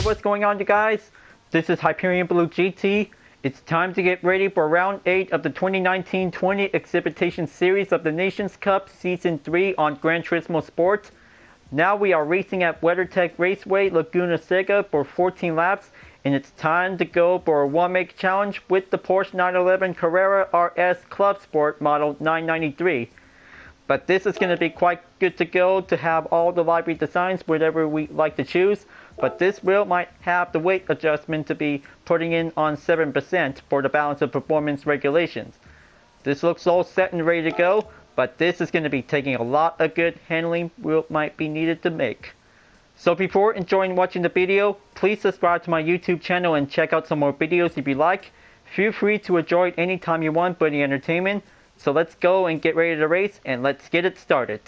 what's going on, you guys? This is Hyperion-Blue-GT. It's time to get ready for round 8 of the 2019-20 exhibition series of the Nations Cup Season 3 on Gran Turismo Sport. Now we are racing at WeatherTeach Raceway, Laguna Seca for 14 laps, and it's time to go for a one-make challenge with the Porsche 911 Carrera RS Club Sport Model 993. But this is going to be quite good to go to have all the library designs, whatever we like to choose. But this wheel might have the weight adjustment to be putting in on 7% for the balance of performance regulations. This looks all set and ready to go, but this is going to be taking a lot of good handling wheel might be needed to make. So before enjoying watching the video, please subscribe to my YouTube channel and check out some more videos if you like. Feel free to enjoy it anytime you want for the entertainment. So let's go and get ready to race, and let's get it started.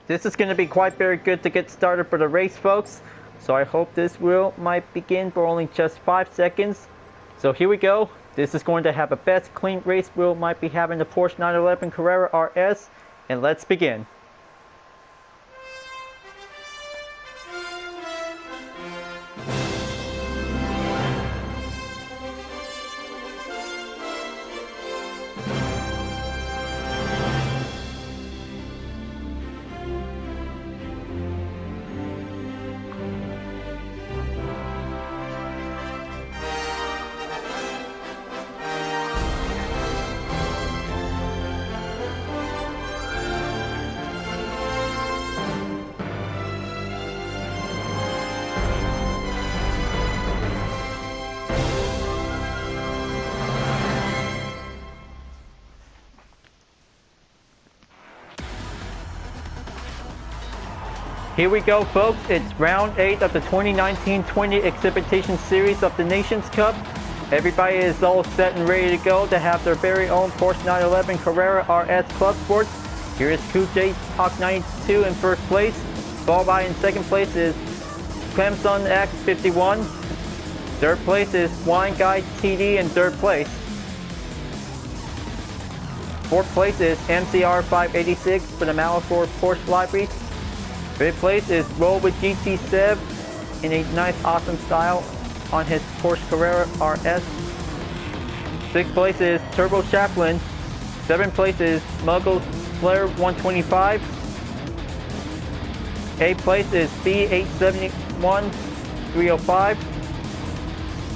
This is going to be quite very good to get started for the race, folks. So I hope this wheel might begin for only just 5 seconds. So here we go. This is going to have a best clean race wheel might be having the Porsche 911 Carrera RS. And let's begin. Here we go, folks. It's round 8 of the 2019-20 exhibition series of the Nations Cup. Everybody is all set and ready to go to have their very own Porsche 911 Carrera RS Club Sports. Here is QJ Hawk 92 in first place. Followed by in second place is Clemson X51. Third place is Wine Guy TD in third place. Fourth place is MCR 586 for the Malafor Porsche library. Fifth place is Roll with GT Sev in a nice awesome style on his Porsche Carrera RS. Sixth place is Turbo Chaplin. Seventh place is Smuggle Slayer 125. Eighth place is B871 305.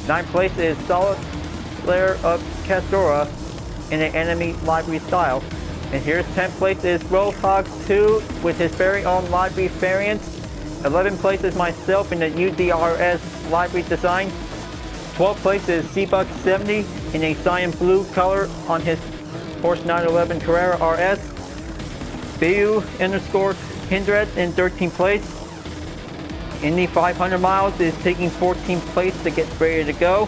Ninth place is Solid Slayer of Castora in an enemy library style. And here's 10th place is Roadhog 2 with his very own library variant. 11th place is myself in the UDRS library design. 12th place is Seabuck 70 in a cyan blue color on his Porsche 911 Carrera RS. BU_Hindred in 13th place. Indy 500 miles is taking 14th place to get ready to go.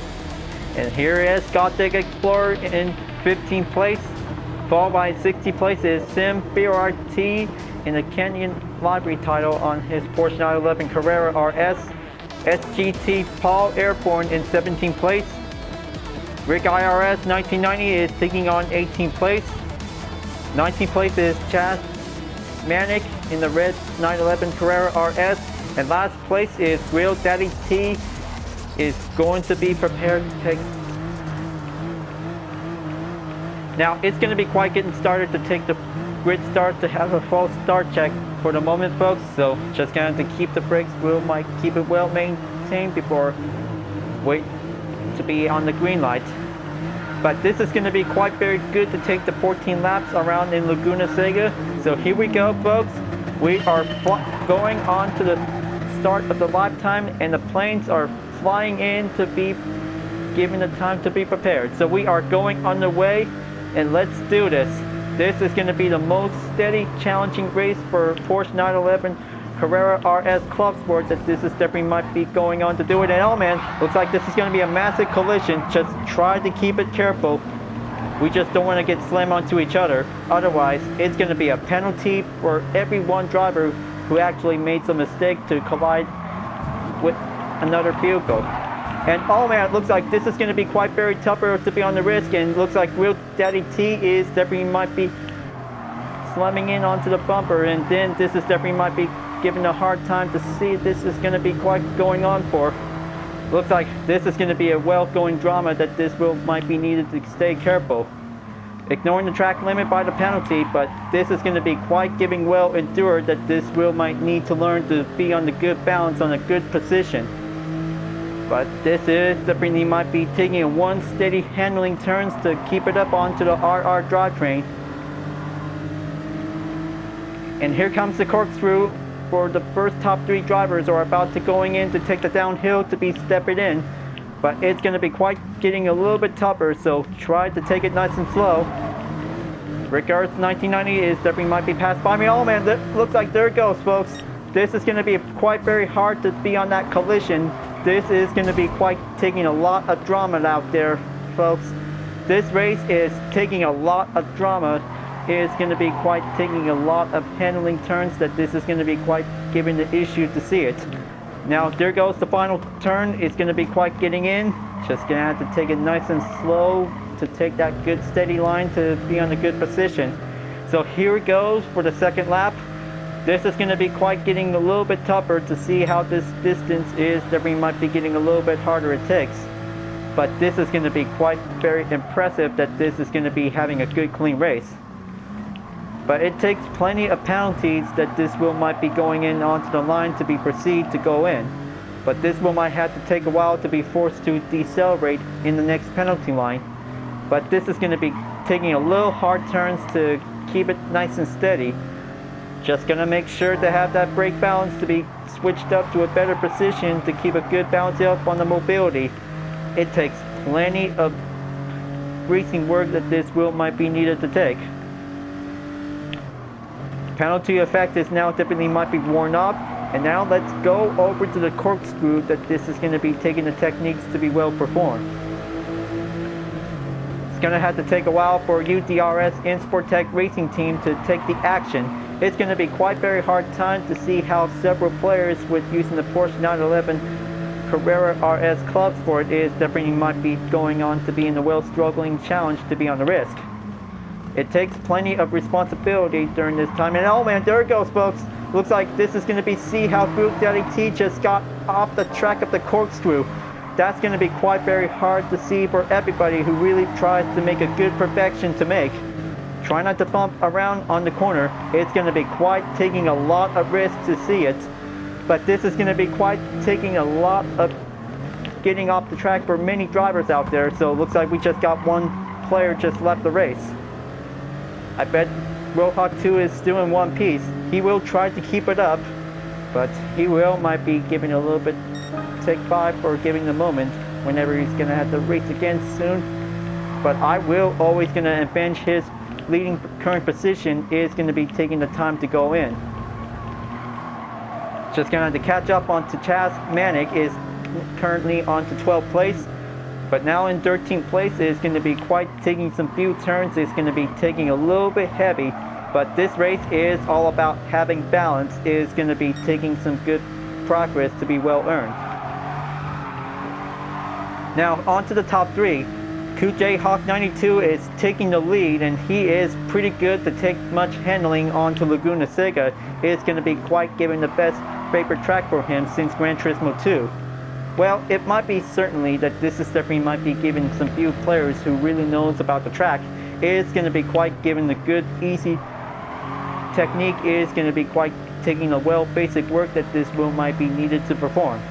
And here is Gothic Explorer in 15th place. Followed by 60 places, Sim BRT in the Canyon Library title on his Porsche 911 Carrera RS. SGT Paul Airborne in 17th place. Rick IRS 1990 is taking on 18th place. 19th place is Chas Manic in the red 911 Carrera RS. And last place is Real Daddy T is going to be prepared to take. Now, it's going to be quite getting started to take the grid start to have a false start check for the moment, folks. So, just going to keep the brakes. We might keep it well maintained before wait to be on the green light. But this is going to be quite very good to take the 14 laps around in Laguna Seca. So here we go, folks. We are going on to the start of the lap time, and the planes are flying in to be given the time to be prepared. So we are going underway. And let's do this. This is going to be the most steady, challenging race for Porsche 911 Carrera RS Club Sport that this is definitely might be going on to do it. And oh man, looks like this is going to be a massive collision. Just try to keep it careful. We just don't want to get slammed onto each other. Otherwise, it's going to be a penalty for every one driver who actually made some mistake to collide with another vehicle. And oh man, it looks like this is going to be quite very tougher to be on the risk, and it looks like Real Daddy T is definitely might be slamming in onto the bumper, and then this is definitely might be given a hard time to see this is going to be quite going on for. Looks like this is going to be a well-going drama that this will might be needed to stay careful. Ignoring the track limit by the penalty, but this is going to be quite giving well endured that this wheel might need to learn to be on the good balance, on a good position. But this is definitely might be taking a one steady handling turns to keep it up onto the RR drivetrain. And here comes the corkscrew for the first top three drivers are about to going in to take the downhill to be stepping in. But it's going to be quite getting a little bit tougher, so try to take it nice and slow. Ricard's 1990 is definitely might be passed by me. Oh man, that looks like there it goes, folks. This is going to be quite very hard to be on that collision. This is going to be quite taking a lot of drama out there, folks. This race is taking a lot of drama. It's going to be quite taking a lot of handling turns that this is going to be quite giving the issue to see it. Now there goes the final turn. It's going to be quite getting in. Just going to have to take it nice and slow to take that good steady line to be on a good position. So here it goes for the second lap. This is going to be quite getting a little bit tougher to see how this distance is. Definitely might be getting a little bit harder it takes. But this is going to be quite very impressive that this is going to be having a good clean race. But it takes plenty of penalties that this wheel might be going in onto the line to be proceed to go in. But this wheel might have to take a while to be forced to decelerate in the next penalty line. But this is going to be taking a little hard turns to keep it nice and steady. Just going to make sure to have that brake balance to be switched up to a better position to keep a good balance up on the mobility. It takes plenty of racing work that this wheel might be needed to take. Penalty effect is now definitely might be worn off, and now let's go over to the corkscrew that this is going to be taking the techniques to be well performed. It's going to have to take a while for UDRS InSportTech racing team to take the action. It's going to be quite very hard time to see how several players with using the Porsche 911 Carrera RS Club Sport is definitely might be going on to be in the well struggling challenge to be on the risk. It takes plenty of responsibility during this time. And oh man, there it goes, folks. Looks like this is going to be see how WeatherTeach just got off the track of the corkscrew. That's going to be quite very hard to see for everybody who really tries to make a good perfection to make. Try not to bump around on the corner. It's going to be quite taking a lot of risk to see it. But this is going to be quite taking a lot of getting off the track for many drivers out there. So it looks like we just got one player just left the race. I bet Rohawk 2 is still in one piece. He will try to keep it up, but he might be giving a little bit take 5 for giving the moment whenever he's going to have to race again soon. But I will always going to avenge his leading current position is going to be taking the time to go in. Just going to have to catch up on to Chaz Manic is currently on to 12th place. But now in 13th place is going to be quite taking some few turns. It's going to be taking a little bit heavy. But this race is all about having balance. Is going to be taking some good progress to be well earned. Now on to the top three. QJ Hawk 92 is taking the lead, and he is pretty good to take much handling onto Laguna Seca. It's going to be quite giving the best favorite track for him since Gran Turismo 2. Well, it might be certainly that this is definitely might be giving some few players who really knows about the track. It's going to be quite giving the good, easy technique. Is going to be quite taking the well basic work that this wheel might be needed to perform.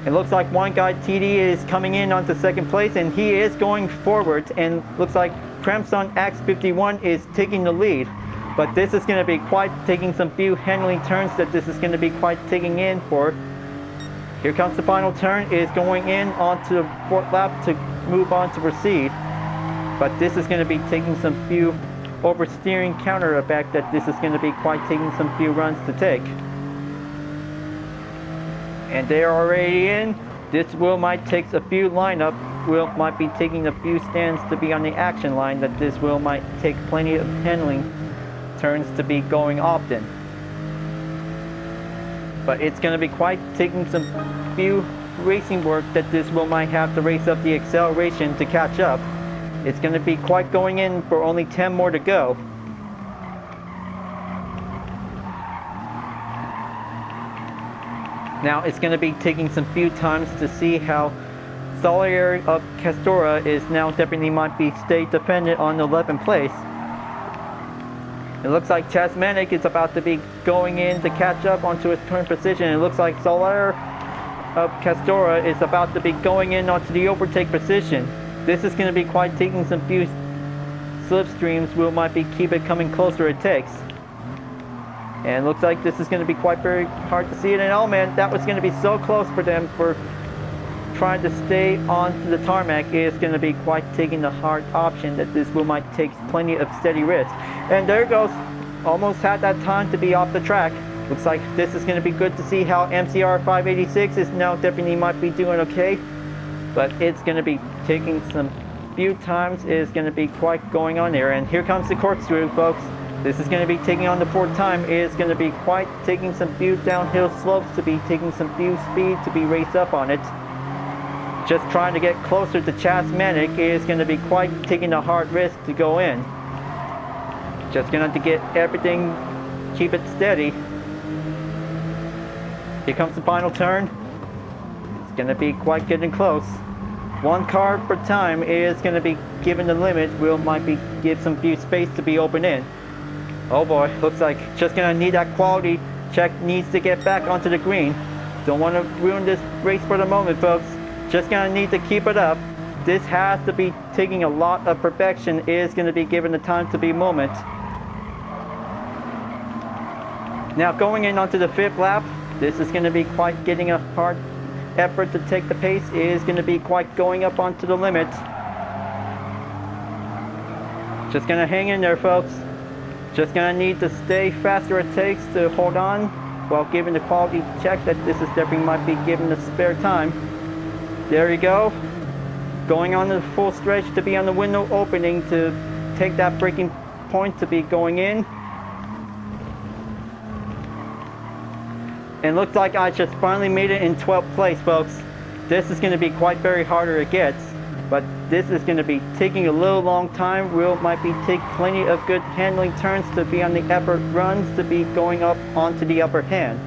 It looks like one guy, TD, is coming in onto second place, and he is going forward, and looks like Crimson X51 is taking the lead. But this is going to be quite taking some few handling turns that this is going to be quite taking in for. Here comes the final turn, is going in onto the fourth lap to move on to proceed. But this is going to be taking some few oversteering counter effect that this is going to be quite taking some few runs to take. And they are already in. This wheel might take a few lineup. Wheel might be taking a few stands to be on the action line. That this wheel might take plenty of handling turns to be going often. But it's going to be quite taking some few racing work that this wheel might have to race up the acceleration to catch up. It's going to be quite going in for only 10 more to go. Now it's going to be taking some few times to see how Solier of Castora is now definitely might be stay dependent on 11th place. It looks like Chasmanic is about to be going in to catch up onto his current position. It looks like Solier of Castora is about to be going in onto the overtake position. This is going to be quite taking some few slipstreams. Will might be keep it coming closer it takes. And it looks like this is going to be quite very hard to see it. And oh man, that was going to be so close for them for trying to stay on the tarmac. Is going to be quite taking the hard option that this will might take plenty of steady risk. And there it goes. Almost had that time to be off the track. Looks like this is going to be good to see how MCR 586 is now definitely might be doing okay. But it's going to be taking some few times. Is going to be quite going on there. And here comes the corkscrew, folks. This is going to be taking on the fourth time. It is going to be quite taking some few downhill slopes to be taking some few speed to be raced up on it. Just trying to get closer to Chasmanic. It is going to be quite taking a hard risk to go in. Just going to have to get everything, keep it steady. Here comes the final turn. It's going to be quite getting close. One car per time is going to be given the limit. Will might be give some few space to be open in. Oh boy, looks like just gonna need that quality check. Needs to get back onto the green. Don't want to ruin this race for the moment, folks. Just gonna need to keep it up. This has to be taking a lot of perfection. Is going to be given the time to be moment. Now going in onto the fifth lap. This is going to be quite getting a hard effort to take the pace. Is going to be quite going up onto the limit. Just gonna hang in there, folks. Just gonna need to stay faster it takes to hold on while giving the quality check that this is definitely might be given the spare time. There you go. Going on the full stretch to be on the window opening to take that braking point to be going in. And looks like I just finally made it in 12th place, folks. This is going to be quite very harder it gets. But this is going to be taking a little long time. Will might be take plenty of good handling turns to be on the upper runs to be going up onto the upper hand.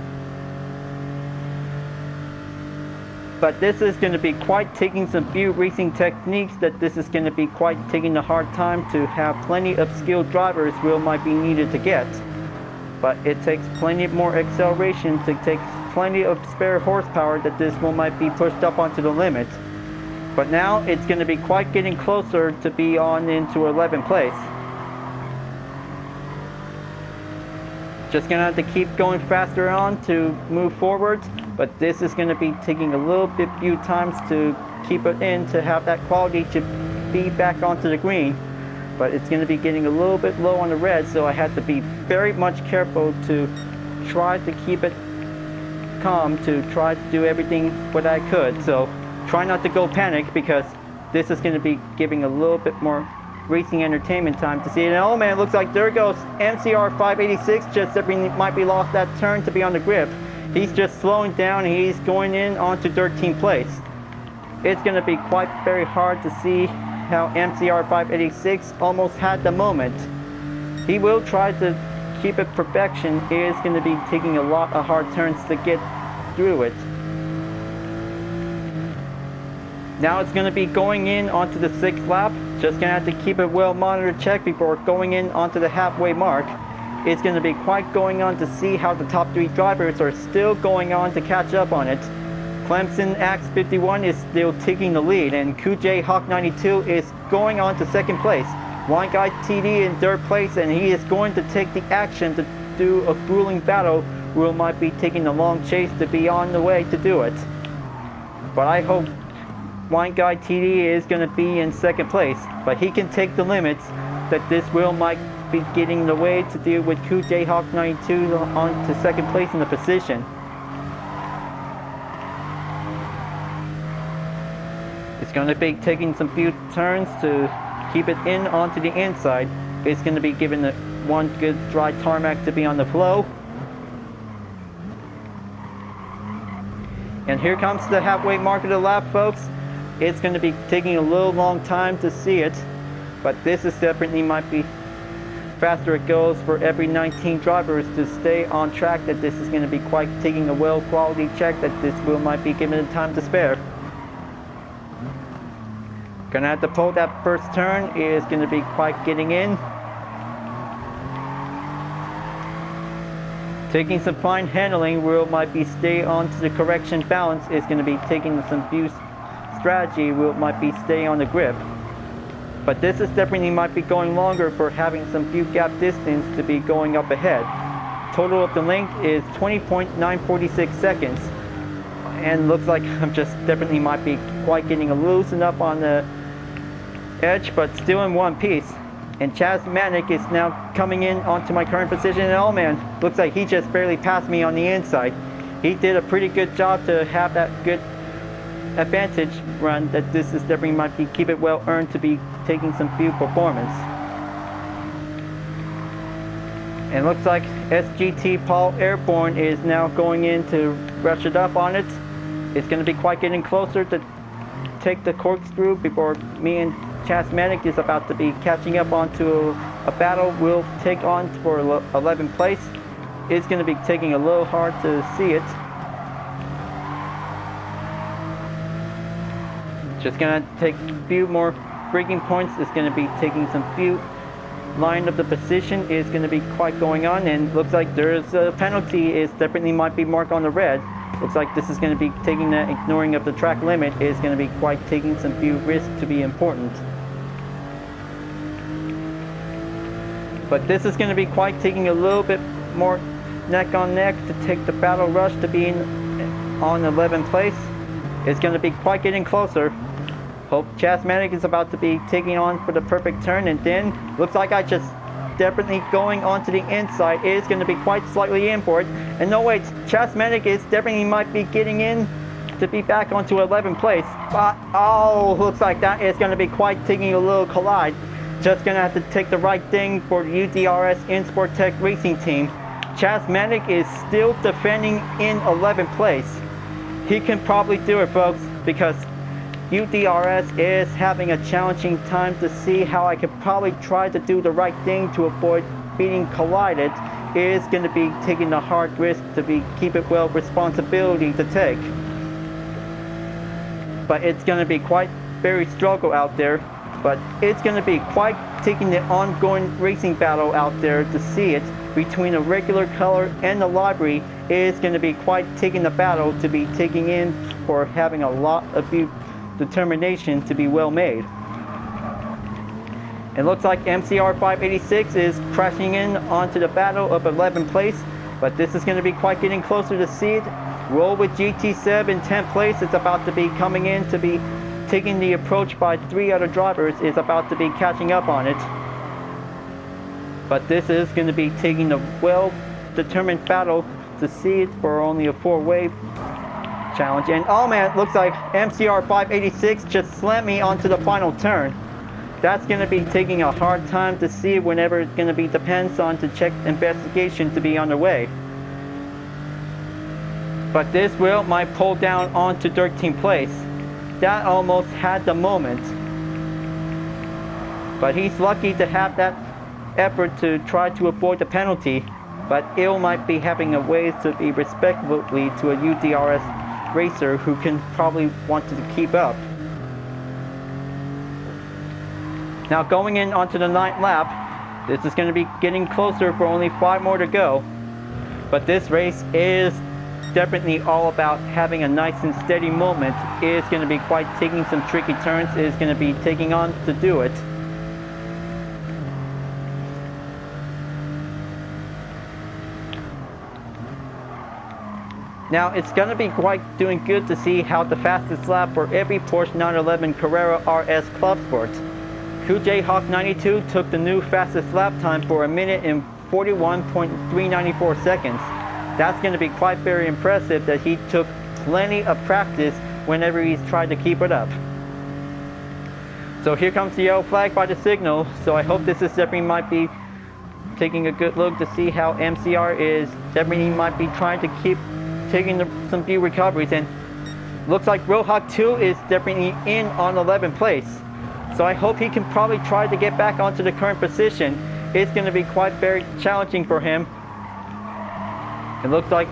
But this is going to be quite taking some few racing techniques that this is going to be quite taking a hard time to have plenty of skilled drivers will might be needed to get. But it takes plenty more acceleration to take plenty of spare horsepower that this will might be pushed up onto the limit. But now it's going to be quite getting closer to be on into 11th place. Just going to have to keep going faster on to move forward. But this is going to be taking a little bit few times to keep it in to have that quality to be back onto the green. But it's going to be getting a little bit low on the red, so I had to be very much careful to try to keep it calm, to try to do everything what I could. So try not to go panic, because this is going to be giving a little bit more racing entertainment time to see it. And oh man, it looks like there goes MCR 586, just might be lost that turn to be on the grip. He's just slowing down. He's going in onto 13th place. It's going to be quite very hard to see how MCR 586 almost had the moment. He will try to keep it perfection. He is going to be taking a lot of hard turns to get through it. Now it's going to be going in onto the 6th lap. Just going to have to keep it well monitored check before going in onto the halfway mark. It's going to be quite going on to see how the top 3 drivers are still going on to catch up on it. Clemson Axe 51 is still taking the lead, and QJ Hawk 92 is going on to 2nd place. One guy TD in 3rd place, and he is going to take the action to do a grueling battle. Will might be taking the long chase to be on the way to do it. But I hope One guy TD is going to be in 2nd place, but he can take the limits that this will might be getting the way to deal with QJ Hawk 92 on to 2nd place in the position. It's going to be taking some few turns to keep it in onto the inside. It's going to be given the one good dry tarmac to be on the flow. And here comes the halfway mark of the lap, folks. It's going to be taking a little long time to see it, but this is definitely might be faster it goes for every 19 drivers to stay on track, that this is going to be quite taking a well quality check, that this wheel might be given the time to spare. Gonna have to pull that first turn, is going to be quite getting in. Taking some fine handling, wheel might be stay onto the correction balance, is going to be taking some view strategy, wheel might be stay on the grip. But this is definitely might be going longer for having some view gap distance to be going up ahead. Total of the length is 20.946 seconds. And looks like I'm just definitely might be quite getting loosened up on the edge, but still in one piece. And Chaz Manick is now coming in onto my current position, and oh man, looks like he just barely passed me on the inside. He did a pretty good job to have that good advantage run, that this is definitely might be keep it well earned to be taking some few performance. And looks like SGT Paul Airborne is now going in to rush it up on it. It's going to be quite getting closer to take the corkscrew before me and Chaz Manick is about to be catching up onto a battle we'll take on for 11th place. It's going to be taking a little hard to see it. Just going to take a few more braking points. It's going to be taking some few line of the position is going to be quite going on, and looks like there's a penalty is definitely might be marked on the red. Looks like this is going to be taking the ignoring of the track limit, is going to be quite taking some few risks to be important. But this is going to be quite taking a little bit more neck on neck to take the battle rush to be on 11th place. It's going to be quite getting closer. Hope Chaz Manick is about to be taking on for the perfect turn, and then looks like I just definitely going onto the inside. It is going to be quite slightly in for it. And no wait, Chaz Manick is definitely might be getting in to be back onto 11th place. But oh, looks like that is going to be quite taking a little collide. Just going to have to take the right thing for the UDRS Insport Tech Racing Team. Chaz Manick is still defending in 11th place. He can probably do it, folks, because UDRS is having a challenging time to see how I could probably try to do the right thing to avoid being collided. It is going to be taking a hard risk to be keep it well responsibility to take. But it's going to be quite very struggle out there. But it's going to be quite taking the ongoing racing battle out there to see it between a regular color and the livery. It is going to be quite taking the battle to be taking in for having a lot of determination to be well made. It looks like MCR 586 is crashing in onto the battle of 11th place, but this is going to be quite getting closer to see it. Roll with GT7 in 10th place. It's about to be coming in to be taking the approach by 3 other drivers, is about to be catching up on it. But this is going to be taking a well-determined battle to see it for only a 4-way challenge. And oh man, it looks like MCR 586 just slammed me onto the final turn. That's going to be taking a hard time to see whenever it's going to be depends on to check investigation to be underway. But this wheel might pull down onto 13th place. That almost had the moment. But he's lucky to have that effort to try to avoid the penalty. But it might be having a way to be respectfully to a UDRS racer who can probably want to keep up. Now going in onto the 9th lap, this is going to be getting closer for only 5 more to go. But this race is definitely all about having a nice and steady moment. It is going to be quite taking some tricky turns. It is going to be taking on to do it. Now it's going to be quite doing good to see how the fastest lap for every Porsche 911 Carrera RS Club Sport. QJ Hawk 92 took the new fastest lap time for 1 minute and 41.394 seconds. That's going to be quite very impressive that he took plenty of practice whenever he's tried to keep it up. So here comes the yellow flag by the signal. So I hope this is definitely might be taking a good look to see how MCR is definitely might be trying to keep taking some few recoveries. And looks like Rohawk 2 is definitely in on 11th place. So I hope he can probably try to get back onto the current position. it's going to be quite very challenging for him. It looks like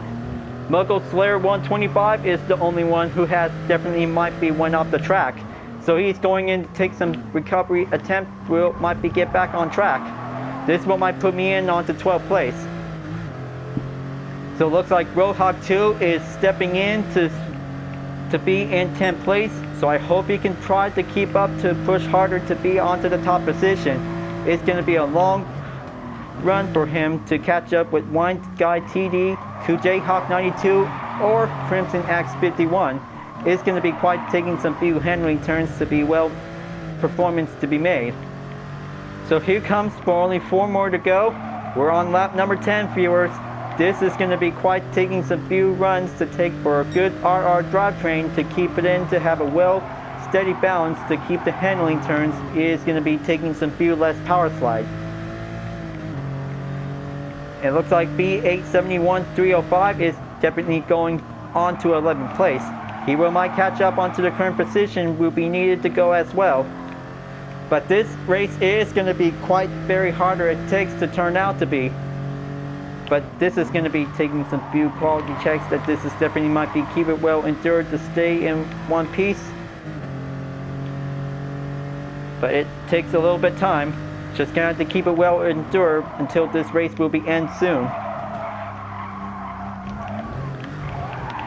Muggle Slayer 125 is the only one who has definitely might be went off the track. So he's going in to take some recovery attempt, might be get back on track. This will might put me in onto 12th place. So it looks like Roadhog 2 is stepping in to be in 10th place. So I hope he can try to keep up to push harder to be onto the top position. It's going to be a long run for him to catch up with Wine Guy TD, Kuj Hawk 92, or Crimson Axe 51. It's going to be quite taking some few handling turns to be performance to be made. So here comes for only 4 more to go. We're on lap number 10, viewers. This is going to be quite taking some few runs to take for a good RR drivetrain to keep it in to have a steady balance to keep the handling turns. Is going to be taking some few less power slide. It looks like B871305 is definitely going on to 11th place. He might catch up onto the current position will be needed to go as well. But this race is going to be quite very harder it takes to turn out to be. But this is going to be taking some few quality checks that this is definitely might be keep it well endured to stay in one piece. But it takes a little bit time. Just gonna have to keep it well endured until this race will be end soon.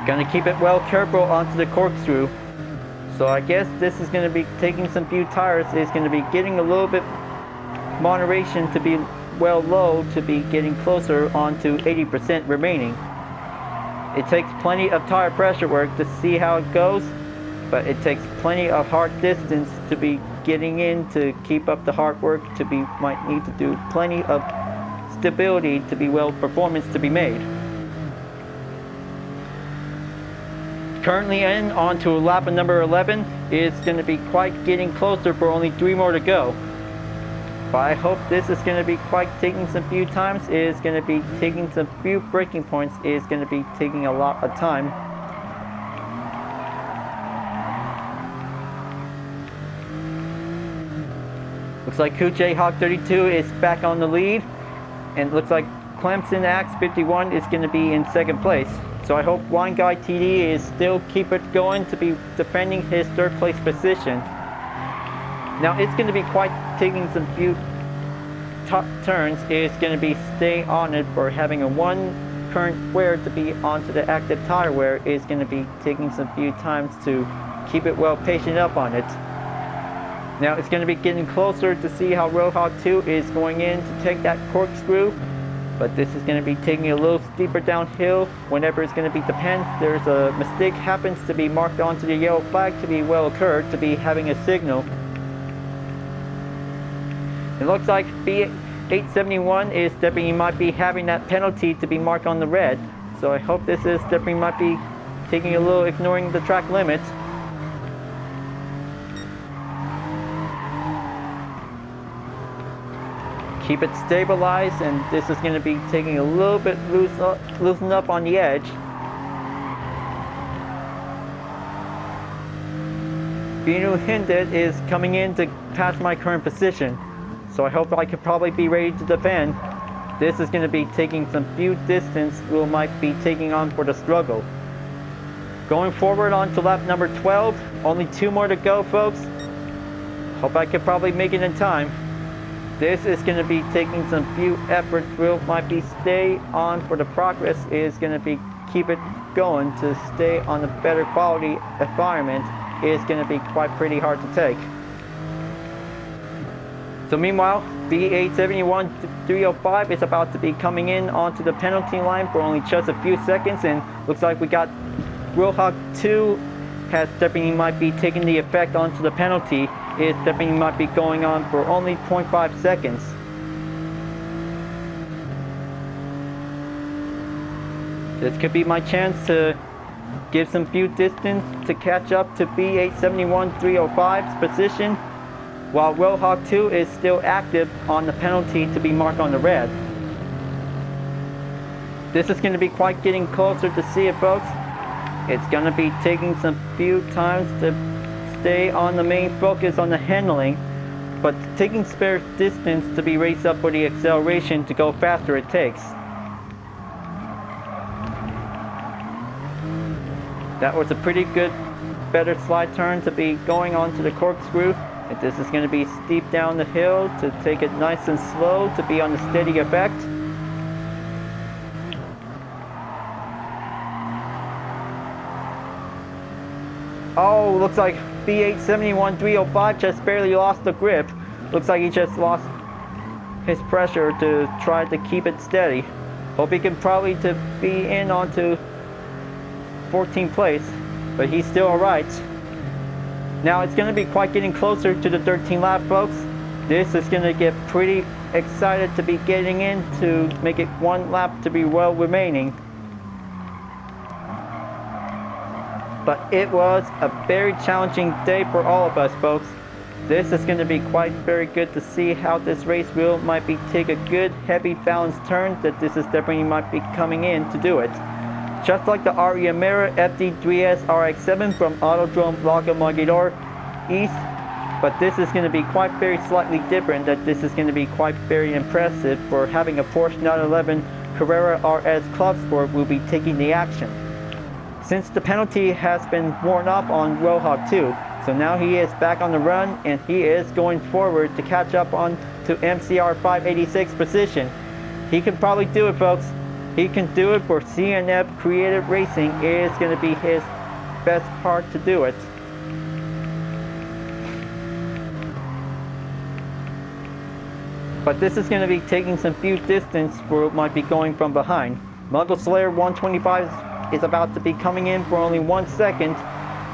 Gonna keep it well careful onto the corkscrew. So I guess this is gonna be taking some few tires. It's gonna be getting a little bit moderation to be well low to be getting closer onto 80% remaining. It takes plenty of tire pressure work to see how it goes, but it takes plenty of hard distance to be getting in to keep up the hard work to be might need to do plenty of stability to be performance to be made. Currently in onto lap number 11 is going to be quite getting closer for only 3 more to go. But I hope this is going to be quite taking some few times. It is going to be taking some few braking points. It is going to be taking a lot of time. Looks like Kuj Hawk 32 is back on the lead. And it looks like Clemson Axe 51 is going to be in 2nd place. So I hope Wine Guy TD is still keep it going to be defending his 3rd place position. Now it's going to be quite taking some few top turns. It's going to be stay on it for having a 1 current wear to be onto the active tire wear. Is going to be taking some few times to keep it well patient up on it. Now it's going to be getting closer to see how Roadhog 2 is going in to take that corkscrew. But this is going to be taking a little steeper downhill. Whenever it's going to be depends, there's a mistake happens to be marked onto the yellow flag to be well occurred to be having a signal. It looks like B871 is definitely might be having that penalty to be marked on the red. So I hope this is definitely might be taking a little ignoring the track limits. Keep it stabilized, and this is going to be taking a little bit loosen up on the edge. Binu Hindet is coming in to pass my current position. So I hope I could probably be ready to defend. This is going to be taking some few distance we might be taking on for the struggle. Going forward on to lap number 12. Only 2 more to go, folks. Hope I could probably make it in time. This is going to be taking some few efforts. Will might be stay on for the progress. Is going to be keep it going to stay on a better quality environment. Is going to be quite pretty hard to take. So meanwhile, B871-305 is about to be coming in onto the penalty line for only just a few seconds, and looks like we got Roadhog 2 has definitely might be taking the effect onto the penalty. It definitely might be going on for only 0.5 seconds. This could be my chance to give some few distance to catch up to B871-305's position, while Roadhog 2 is still active on the penalty to be marked on the red. This is going to be quite getting closer to see it, folks. It's going to be taking some few times to stay on the main focus on the handling. but taking spare distance to be raised up for the acceleration to go faster it takes. That was a pretty good, better slide turn to be going onto the corkscrew. And this is going to be steep down the hill to take it nice and slow to be on the steady effect. Oh, looks like V8 71-305 just barely lost the grip. Looks like he just lost his pressure to try to keep it steady. Hope he can probably to be in onto 14th place, but he's still alright. Now it's going to be quite getting closer to the 13th lap, folks. This is going to get pretty excited to be getting in to make it one lap to be well remaining. But it was a very challenging day for all of us, folks. This is going to be quite very good to see how this race will might be take a good heavy balanced turn, that this is definitely might be coming in to do it. Just like the Ariamera FD3S RX7 from Autodrome Laguna East, but this is going to be quite very slightly different, that this is going to be quite very impressive for having a Porsche 911 Carrera RS Club Sport will be taking the action. Since the penalty has been worn off on Roadhog 2, so now he is back on the run and he is going forward to catch up on to MCR 586 position. He can probably do it, folks. He can do it for CNF Creative Racing. It is going to be his best part to do it. But this is going to be taking some few distance where it might be going from behind. Muggle Slayer 125 is about to be coming in for only 1 second,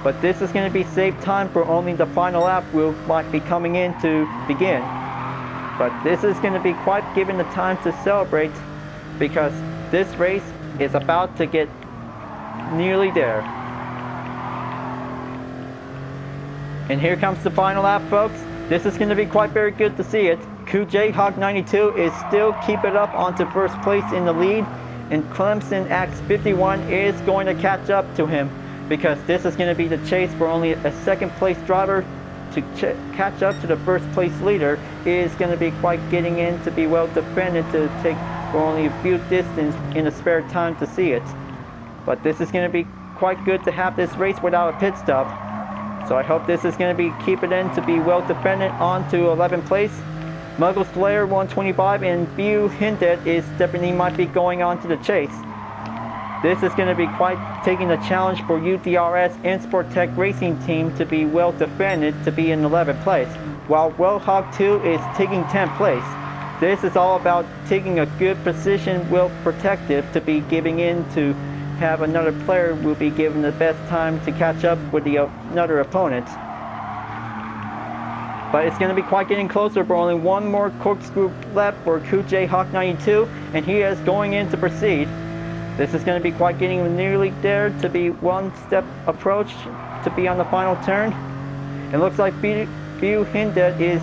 but this is going to be save time for only the final lap will might be coming in to begin. But this is going to be quite given the time to celebrate, because this race is about to get nearly there. And here comes the final lap, folks. This is going to be quite very good to see it. QJ Hawk 92 is still keeping up onto first place in the lead, and Clemson Axe 51 is going to catch up to him, because this is going to be the chase for only a second place driver to catch up to the first place leader. Is going to be quite getting in to be well defended to take for only a few distance in a spare time to see it. But this is going to be quite good to have this race without a pit stop. So I hope this is going to be keep it in to be well defended on to 11th place. Muggle Slayer 125 and View Hinted is definitely might be going on to the chase. This is going to be quite taking the challenge for UDRS and Sportec Racing Team to be well defended to be in 11th place, while Roadhog 2 is taking 10th place. This is all about taking a good position, well protective, to be giving in to have another player will be given the best time to catch up with the another opponent. But it's going to be quite getting closer for only one more corkscrew left for QJ Hawk 92, and he is going in to proceed. This is going to be quite getting nearly there to be one step approach to be on the final turn. It looks like View Hinted is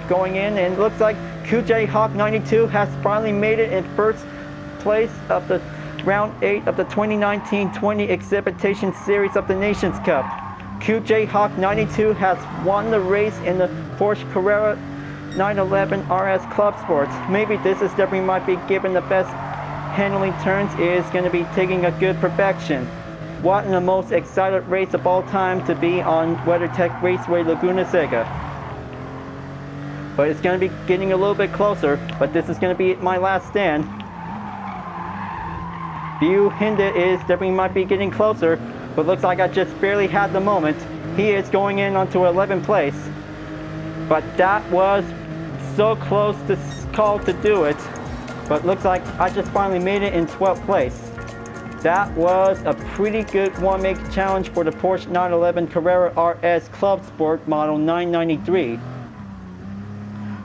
going in, and it looks like QJ Hawk 92 has finally made it in first place of the round 8 of the 2019-20 Exhibition Series of the Nations Cup. QJ Hawk 92 has won the race in the Porsche Carrera 911 RS Club Sports. Maybe this is definitely might be given the best handling turns, is going to be taking a good perfection. What in the most excited race of all time to be on WeatherTeach Raceway Laguna Seca. But it's going to be getting a little bit closer, but this is going to be my last stand. View Hinda is definitely might be getting closer, but looks like I just barely had the moment. He is going in onto 11th place. But that was so close to call to do it. But looks like I just finally made it in 12th place. That was a pretty good one-make challenge for the Porsche 911 Carrera RS Club Sport Model 993.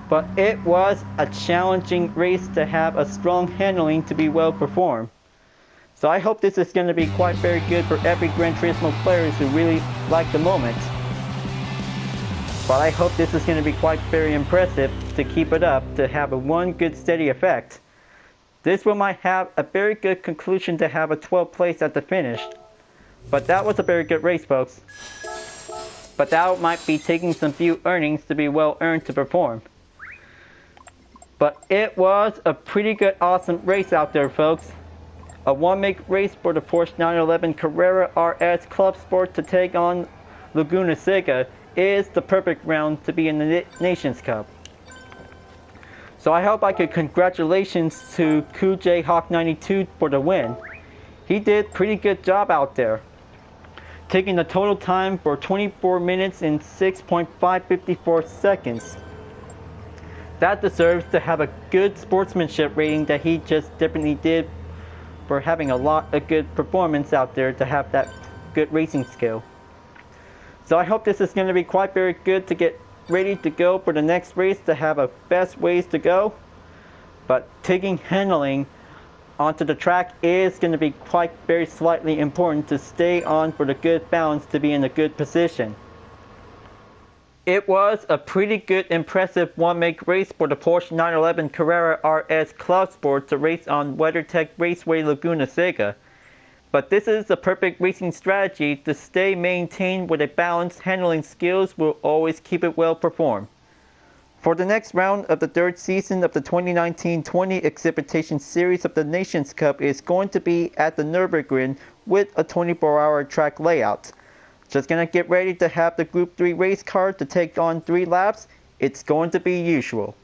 But it was a challenging race to have a strong handling to be well performed. So I hope this is going to be quite very good for every Gran Turismo players who really like the moment. But I hope this is going to be quite very impressive to keep it up, to have a one good steady effect. This one might have a very good conclusion to have a 12th place at the finish. But that was a very good race, folks. but that might be taking some few earnings to be well earned to perform. But it was a pretty good awesome race out there, folks. A one-make race for the Porsche 911 Carrera RS Club Sport to take on Laguna Seca is the perfect round to be in the Nations Cup. So I hope I could congratulations to Kuj Hawk 92 for the win. He did pretty good job out there, taking the total time for 24 minutes and 6.554 seconds. That deserves to have a good sportsmanship rating that he just definitely did for having a lot of good performance out there to have that good racing skill. So I hope this is going to be quite very good to get ready to go for the next race to have a best ways to go. But taking handling onto the track is going to be quite very slightly important to stay on for the good balance to be in a good position. It was a pretty good impressive one-make race for the Porsche 911 Carrera RS Club Sport to race on WeatherTeach Raceway Laguna Seca. But this is the perfect racing strategy to stay maintained with a balanced handling skills will always keep it well performed. For the next round of the third season of the 2019-20 Exhibition Series of the Nations Cup is going to be at the Nürburgring with a 24-hour track layout. Just gonna get ready to have the Group 3 race car to take on 3 laps. It's going to be usual.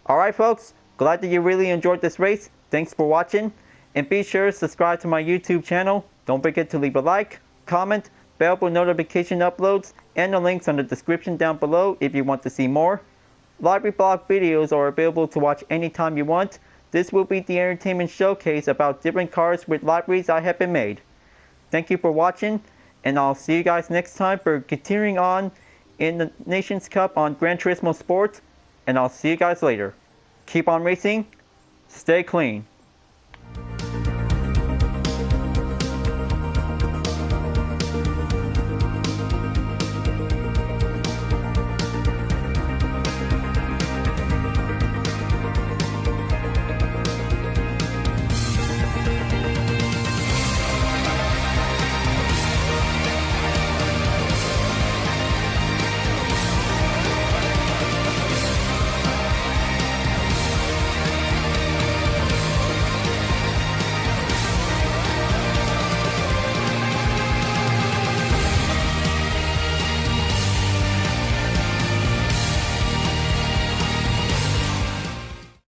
Alright folks, glad that you really enjoyed this race. Thanks for watching. And be sure to subscribe to my YouTube channel. Don't forget to leave a like, comment, bell for notification uploads, and the links on the description down below if you want to see more. Library blog videos are available to watch anytime you want. This will be the entertainment showcase about different cars with libraries I have been made. Thank you for watching. And I'll see you guys next time for continuing on in the Nations Cup on Gran Turismo Sports. And I'll see you guys later. Keep on racing. Stay clean.